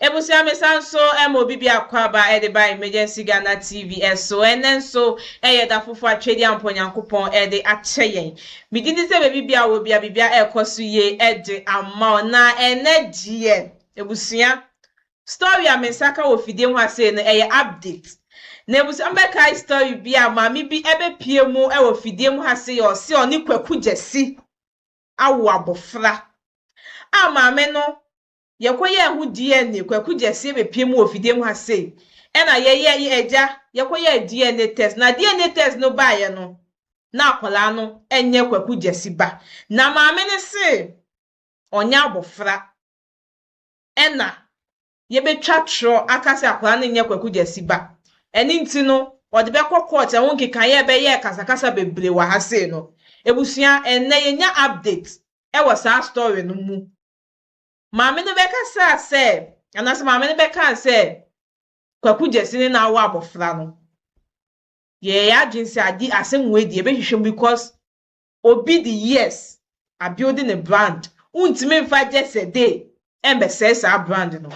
Ebusia mesanso MOBB akwaba ede by emergency Ghana TV so enenso da fufu atwedi amponyankopon ede acheyen mididi se bibia wo bibia ekoso ye ede ama na energy ebusia story amesaka wo fidie ho ase no update na ebusia mbeka story bia mami bi ebe pie mu wo fidie mu ase ye ose oni Kwaku Gyesi awo abofra amame no yekoye hu DNA Kwaku Gyesi be pie mu ofidie mu ase na ye eja yekoye DNA test na DNA test no baaye no na akola no enye Kwaku Gyesi ba na maame ne se onya abofra na ye betwa tro akase akola no enye Kwaku Gyesi ba eni nti no ode be court won keka ye be ye kasakasa bebre wa hase no ebusia enne nya update wo sa story no mu Mama ne beka sa se anase mama ne beka se Kwaku Gyesi ne na awa abofra no ye ya jinsi adi asemwe di ebe hwehwem because obi the years are building a brand untime mfa just day embe say a brand no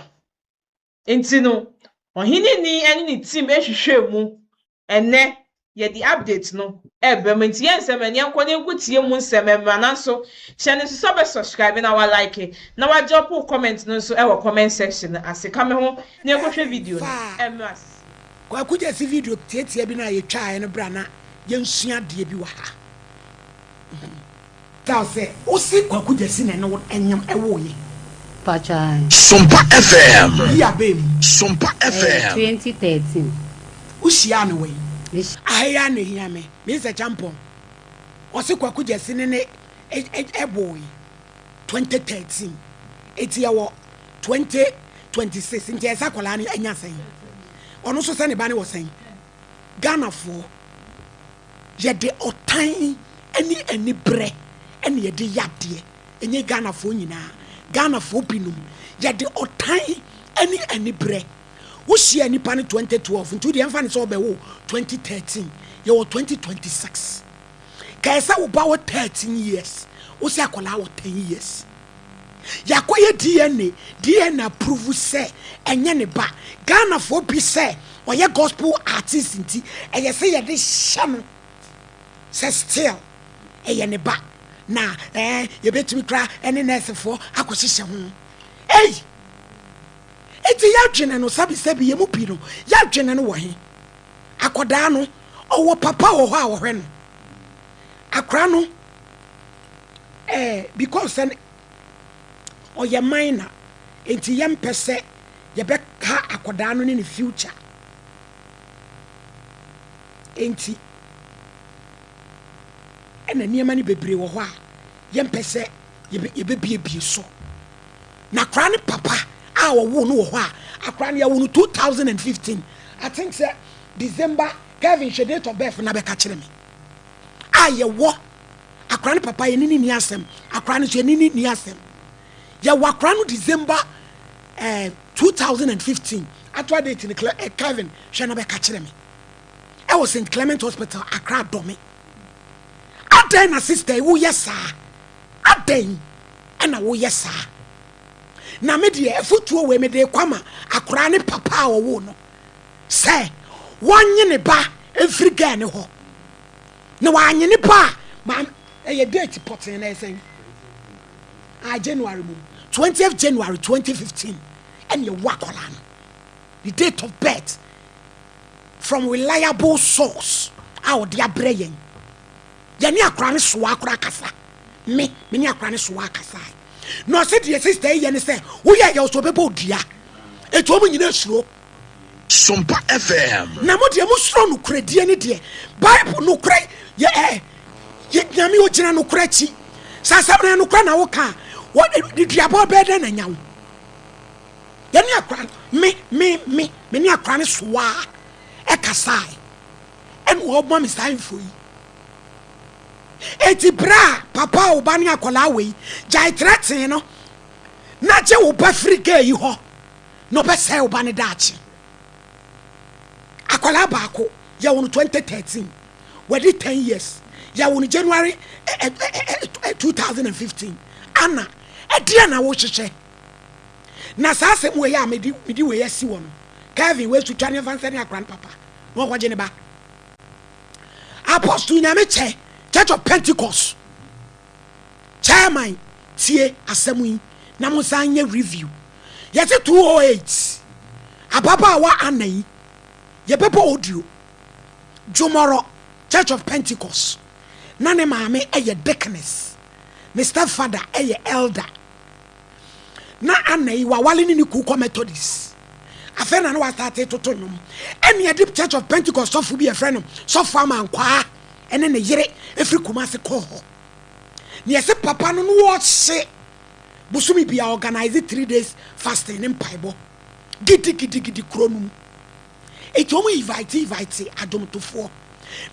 enti no OHENENI ene ni team ehwehwem mu ene ye the update no ebementi yensem ene nkone nkutie mu nsem emra nanso channel so be subscribe na wa like na wa drop comment no so e comment section ase ka me ho na ekohwe video no emra Kwaku Gyesi video tietie bi na ye twa no bra na ye nsua de bi wa ha ta se o si Kwaku Gyesi ne no enyam ewo ye Pacha Sompa FM ya bem Sompa FM 2013 usia no we ahia ne hia me se champion o si Kwaku Gyesi ne boy 2013 eti ya wo 2026 nti esa kola ni anya sen ono so se ne ba ne wo sen Ghana fo ye de otan eni bre eni ye de yade enye Ghana fo nyina Ghana fo binum ye de otan eni bre wo hia nipa ne 2012 nti de emfa ne so be wo 2013 ye wo 2026 ka esa wo ba wo 13 years wo se akola wo 10 years yakoye DNA prove say enye ne ba Ghana fo bi say oye gospel artist nti eye say ye de hya no say still eye ne ba na ye betimi kra ene nurse fo akohihye ho eti ya dwene no sabi ye mu pi no ya dwene no wo he akoda no owo papa wo ho a wo hwe no akra no because oye minor enti yem pese ye be ka akoda no ne future enti ena niema ni bebre wo ho a yem pese ye be bie so na akra ne papa a wo no wo ho a akra ne ya wo no 2015 I think say December Kevin she date of birth na be ka kire me a ye wo akra ne papa ye ni asem akra ne so ye ni asem ya wakra no December 2015 atwa date in Kevin she na be ka kire me I was in Clement Hospital Accra domi aden na sister wo yesa aden na wo yesa na me de efutuo we me de kwama akra ne papa wo no say wonye ne ba efriga ne ho na wanye ne ba ma e date potin na esen January 20th January 2015 and you wakola no the date of birth from reliable source out dia breyen yani akra ne so akra kasa me ni akra ne so akasa no say the sister ye ne say wo ye yo so bebo dia eto mu nyina suro Sompa FM na mo de mo suro no kredie ne de Bible no kre ye nyame o gina no kra chi sasabra no kra na wo ka what did you about better than you? Yani akran me ni akran soa e kasai en wo bom mi sign for you. Eti bra papa oba ni akola we jai threaten no na je wo ba frika yi ho no be say oba ni dachi akola ba ko ya wonu 2013 we did 10 years ya wonu January 2015 ana edia na wo hyehyɛ na saa asɛm wɔ yɛ a medi wɔ yɛ si wɔ no Kevin we to twane fan sɛ grandpapa no ko gye ba apostle nyame che Church of Pentecost chairman tie asɛm yi na mo san nye review yɛte 208 ababa wa anai ye pepo audio Jomoro Church of Pentecost na ne maame eye deaconess Mr. Father eye elder na anai wa wale ni ku ko Methodist afena na wa start to nnwom ene deep Church of Pentecost so fu bi e friend so fu amankwa ene ne yere efri Kumasi ko ho ne yese papa no no wo hye busumi bia organize 3 days fasting in Bible gidi kronum etomo invite adom to fo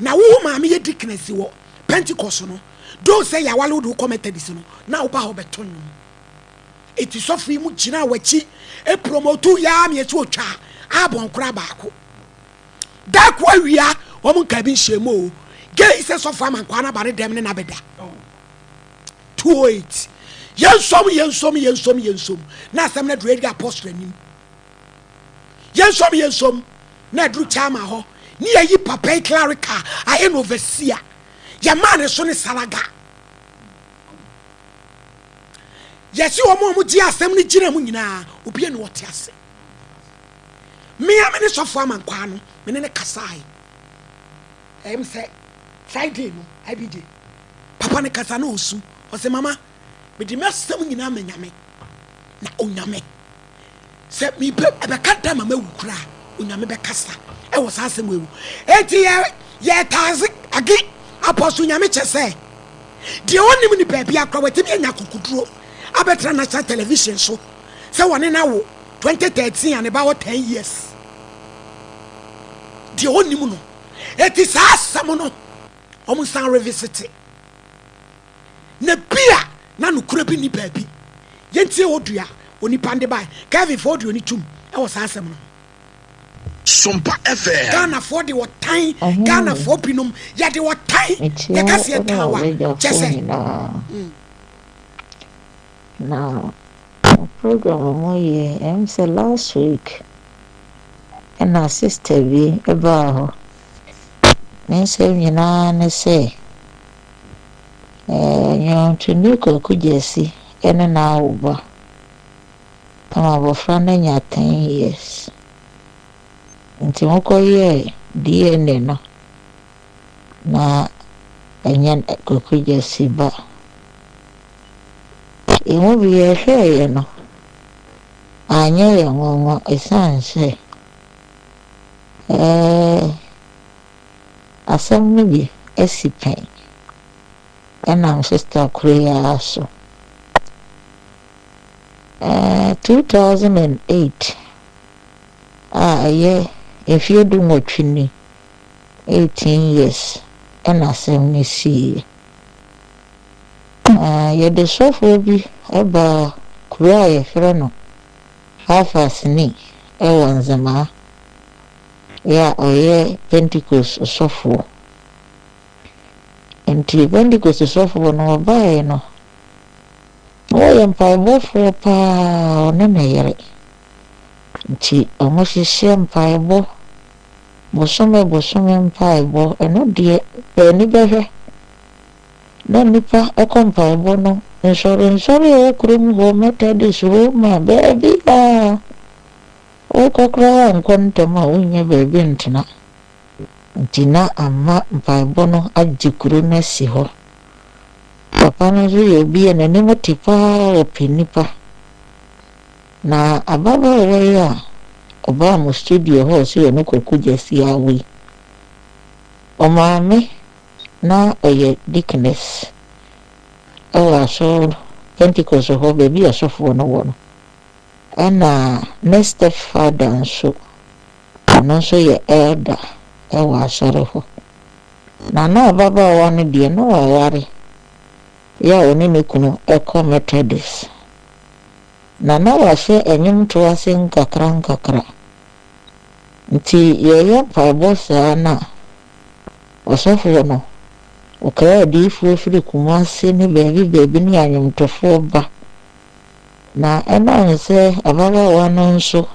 na wo maame ye deaconess wo Pentecost no do say ya wale do commented this no na wo ba ho beton eti sofri mu gina wachi e promote ya me eti otwa abon kra baako da kwa wia wo mun ka bi nhemo ge ise sofo amankwa na bare dem ne na beda 208 yensom na asem na dread apostle anim yensom na dru chama ho ni yi papa clerical aye no overseer ya man so ne salaga yesi omo ji asem ni gina mu nyina obi ne wote ase me amene sofo amankwa no me ne kasai em say Friday no IBJ papa ne kasa na osu o se mama me di mesem nyina manyame na onyame se mi be ka da mama wukura onyame be kasa e wo sa asem ewu enti ye tazi agi apostle nyame chese de onim ni baabi akwa watimi anya kokuduro abetra na cha television so se woni na wo 2013 and about 10 years de onim no eti sa asem no omu san revisit na bia na no kura bi ni baabi yentie odua oni pande bai Kevin for the oni tum e wo sa asem no Sompa FM Ghana for the what time Ghana for pinum ya the what time ya kasi etawa chese now program mo ye em say last week and our sister bi eba ho me say nyina ne say nyo Kwaku Gyesi ene na uba kama bofra na nya 10 years nti moko ye DNA no na enyan Kwaku Gyesi ba imo bi ye hwe no anya ye ngongo esanse asem ni bi esipen and I'm sister Korea so 2008 yeah if you do what you need 18 years and I say me see yeah the software be about Korea friend half as me zama yeah yeah Pentecost software nti Pentecost software no bae no o mpaebo fo pa one na yere nti omo hihye mpaebo bosome mpaebo eno de eni behwe na nipa mpaebo no nsori o krum ho method so ma baby ba o kokra nkontama onye baby ntina ntina ama mpaebo no agikuru na si ho papa no yo bi na ne motipa opinipa na ababa ya oba mo studio ho si no Kwaku Gyesi awi o maame na oye deaconess so Pentecost ho baby asofo no wono ana next father so no so ye elder ewa asore ho na baba wani die no wari ya oni mekunu eko Methodist na wase enyum to ase nkakra nti ye mpaebo saa na osofo no okra di fu firi Kumasi ni baby ni anyum tofo ba na ɛna nse ababaawa no nso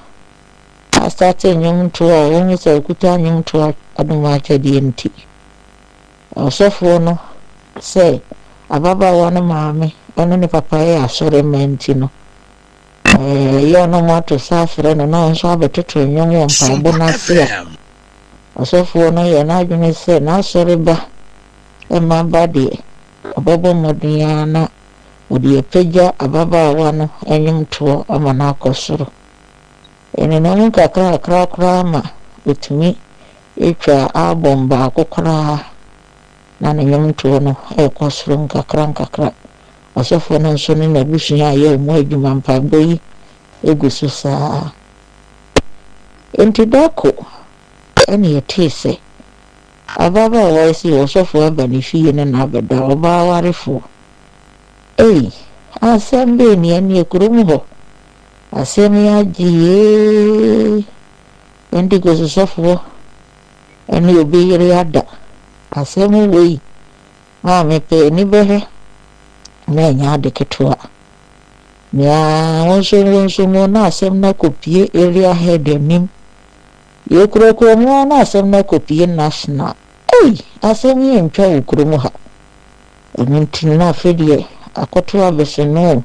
asate nyom to a wɔn sɛ okuta nyom to adoma akyɛdeɛ nti ɔsɔfoɔ no sɛ ababaawa no maame ɔno ne papa yɛ asɔre mɛnti no yɛ no mo ato saa frɛ no na nso abɛtoto nyom wɔ mpaebɔ n'ase a ɔsɔfoɔ no yɛ n'adwene sɛ n'asɔre ba ɛma ba deɛ ɔbɛbɔ mmɔden ara na ɔde apagya ababaawa no anyomtoɔ ama no akɔ soro ɛne na mu kakra koraa ma ɔtumi ɛtwa album baako koraa na ne nyomtoɔ no ɛkɔ soro nkakra ɔsɔfoɔ no nso ne n'abusua a yɛ ɔmo adwuma mpaebɔ yi egu so saa enti dako ɛne yɛtee sɛ ababaawa si ɔsɔfoɔ aba ne fie ne na abɛda ɔbaa warefoɔ asɛm bɛɛ ni ɛne kurom hɔ asɛm yɛ agye Pentecost sɔfoɔ ɛne obi yere ada asɛm wei maame pɛ ni bɛhwɛ na ɛnyɛ ade ketewa nea wɔnso mu na asɛm na kɔpie area head anim yɛkurakura mu na asɛm na kɔpie national asɛm yɛ ntwa wɔ kurom ha ɛno nti na afɛdeɛ akɔto abɛsɛ no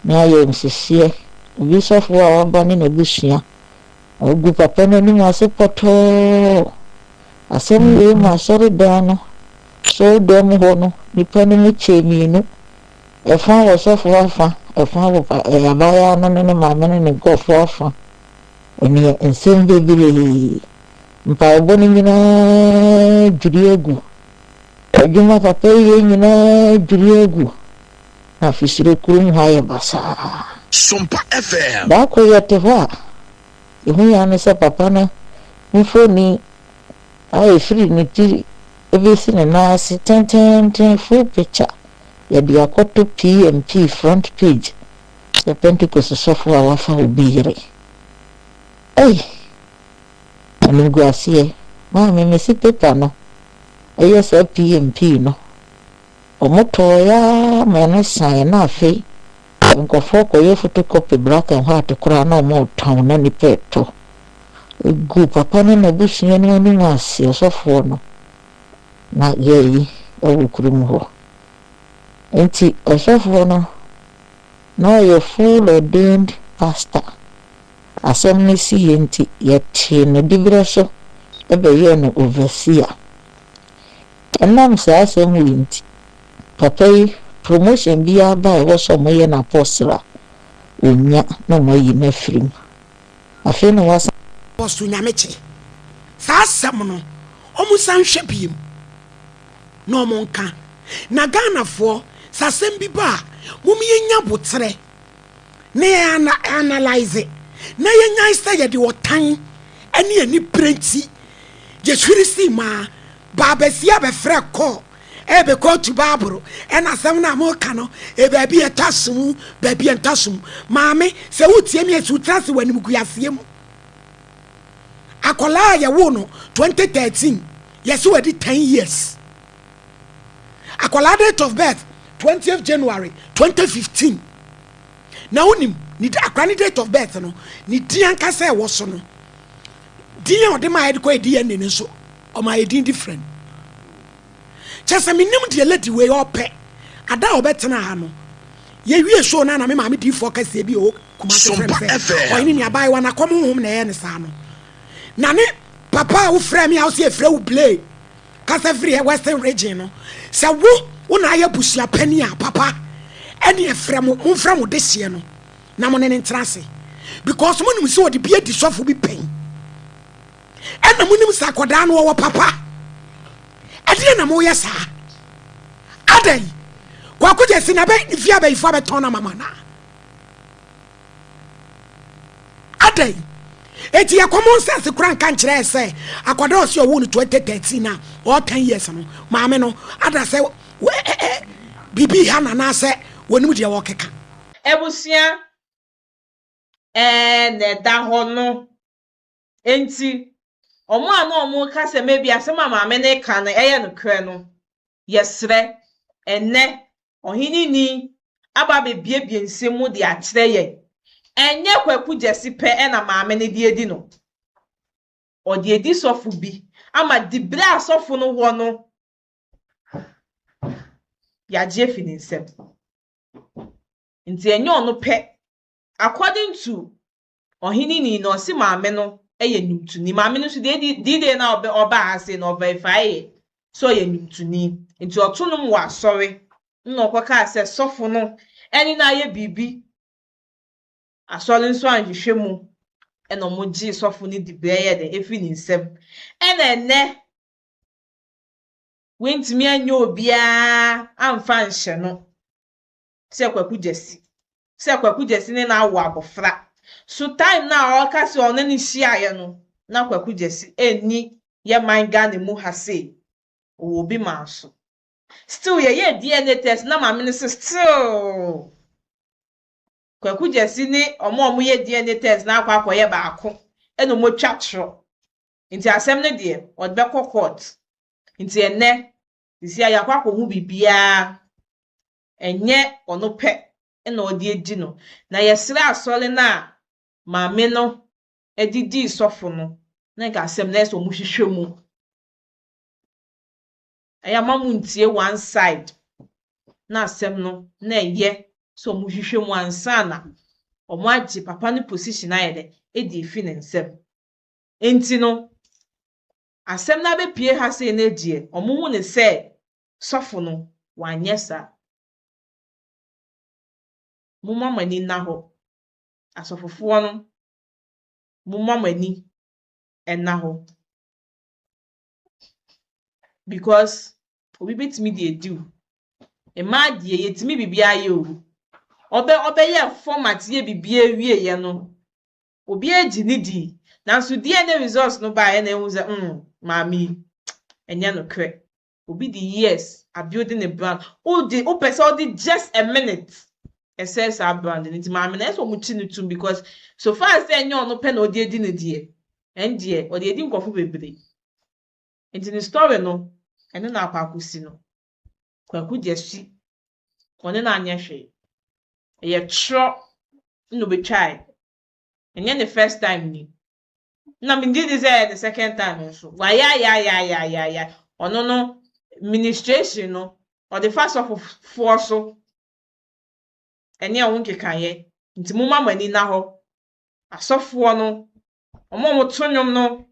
na ayɛ msisiɛ obi sɔfoɔ a waba ne n'abusua ogu papa no anim ase pɔtɔɔ asɛm wei ma asɔre dan no so dɛm hɔ no nipa no mu kyɛ mmienu ɛfa wɔ sɔfoɔ afa ɛfa wɔ abaayaa no ne maame no ne gɔfoɔ afa ɛne nsɛm bebree mpaebɔ no nyinaa dwiri agu adwuma papa yi nyinaa dwiri agu na fisire kurom ha yɛ basaa Sompa FM baako yɛ te hɔ a ɛhu ya ne sɛ papa no mfoni ayɛ firi ne tiri ebesi ne naase tententen full picture yɛde akɔto PMP front page sɛ Pentecost sɔfoɔ a wafa obi yere ɛno gu aseɛ maame mesi paper no ɛyɛ sɛ PMP no ɔmotɔɔ ya ma no san na afei nkɔfoɔ kɔyɛ photocopy black and white koraa na ɔmotɔn na nipa ɛtɔ gu papa no na busua no anim ase ɔsɔfoɔ no na yɛyi ɛwɔ kurom hɔ nti ɔsɔfoɔ no na ɔyɛ full ordained pastor asɛm no si yɛ nti yɛtee no diberɛ so ɛbɛyɛ no overseer ɛnam saa asɛm wɔ nti papa yi promotion bi aba ɛwɔ sɛ ɔmo yɛ na apostle a onya na ɔmo ayi na firim afei na wasa apostle nyamekye saa asɛm no ɔmo san hwɛ biem na ɔmo nka na Ghanafoɔ saa asɛm bi ba mo yɛnya botere na yɛ analyze na yɛnya sɛ yɛde wɔtan ɛne ani prenti yɛhwiri si ma baabasia bɛfrɛ kɔ ɛbɛkɔ tu baaboro ɛna asɛm na mo ka no baabi ɛtasum baabi ɛntasum maame sɛ wotie mi esu trase w'anim guaseɛ mu akɔlaa yɛwo no 2013 yɛsɛ wadi 10 years akɔlaa date of birth 20th January 2015 na wonim ni akɔlaa date of birth no ni dian kasa ɛwɔ so no dian ɔde ma yɛde kɔ DNA ne so ɔma yɛdin different kyɛsɛ menim deɛ lady wei ɔpɛ ada ɔbɛtena ha no yɛwie show na me maame D4 kɛseɛ bi o kuma se frɛ sɛ ɔyɛ ne abae wa na kɔm hom na ɛyɛ ne saa no na ne papa wo frɛ me a wo se frɛ wo play kasa free western region no sɛ wo na ayɛ busua pani a papa ɛne frɛ mo frɛ mo de hye no na mo ne ntena se because mo nim sɛ ɔde bia di sɔfo bi pɛn ɛna mo nim sɛ akɔdaa no wɔ papa ɛdeɛ na mo yɛ saa adai Kwaku Gyesi na bɛ fi aba ifo abɛtɔn na mama na adai eti ya common sense kura nka nkyerɛ sɛ akɔda ɔsi ɔwo no 2013 na all 10 years no maame no ada sɛ bibi ha na na sɛ wonim deɛ wɔkeka ebusia na da hɔ no enti omo ana omo ka sɛ mebi asɛm maame ne ka no ɛyɛ no kra no yɛsrɛ enne ohinini aba be bie nsemu de akyerɛ yɛn enye Kwaku Gyesi pe na maame ne de edi no o de edi sɔfo bi ama dibre asɔfo no wɔ no yagye fi ne nsɛm nti enye ono pe according to OHENENI no si maame no eye numtuni maame no so de na oba ase no verify so ye numtuni nti otonom wa asɔre na okoka ase sɔfo no eni na ye bibi asɔre nso anhwehwɛ mu ena mo gye sɔfo ne dibre ye de efi ne nsɛm ena ene wentimi anya obia amfa nhye no se Kwaku Gyesi ne na awo abofra so time na o kasi ono ni hia no na Kwaku Gyesi eni ye manga ne mu ha sei obi ma so still ye DNA test na ma me still Kwaku Gyesi ni omo ye DNA test na akoye baako eno mo twatro nti asem ne de o be court nti enne disi ayakwa ko hu bibia enye ono pe ena odi edi no na yesere asole na maame no edidi sofo no na ga asem na eso mu hwehwe mu aya mamu ntie one side na asem no na eye so mu hwehwe mu ansa na omo agye papa no position ayede edi fi ne nsem enti no asem na be pie ha se na die omo hu ne se sofo no wanyesa mu mamani na ho asofofo no mu mamani enna ho because obi betimi de ediu e ma die yetimi bibia ye o obe ye format ye bibia wie ye no obi agi ni di nanso DNA results no ba ye na ehu ze mami enye no kre obi the years are building a brand o person the just a minute SS our brand nti mami na eso mu chi no tum because so far as enye ono pe na odi edi ne die endie odi edi nkofo bebre nti the story no ene na akwakusi no Kwaku Gyesi one na anya hwe ye tro no be try enye the first time ni na me did this the second time so why ya ono no administration no or the first of force so enye won kekaye nti mu mamani na ho asofo no omo mo tonyom no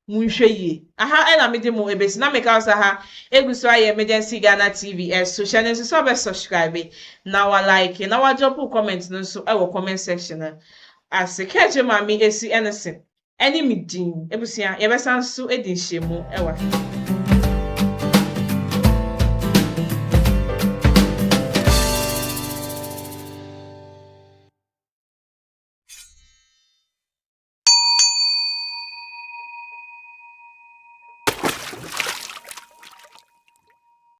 munhwe yi aha ena mede mo ebesi na meka usa ha eguso aye emergency Ghana TV social news so be subscribe na wa like na wa drop comment no so e wo comment section na asikeje mami esi anything any meeting ebusia ye besan so edin hyemu e wa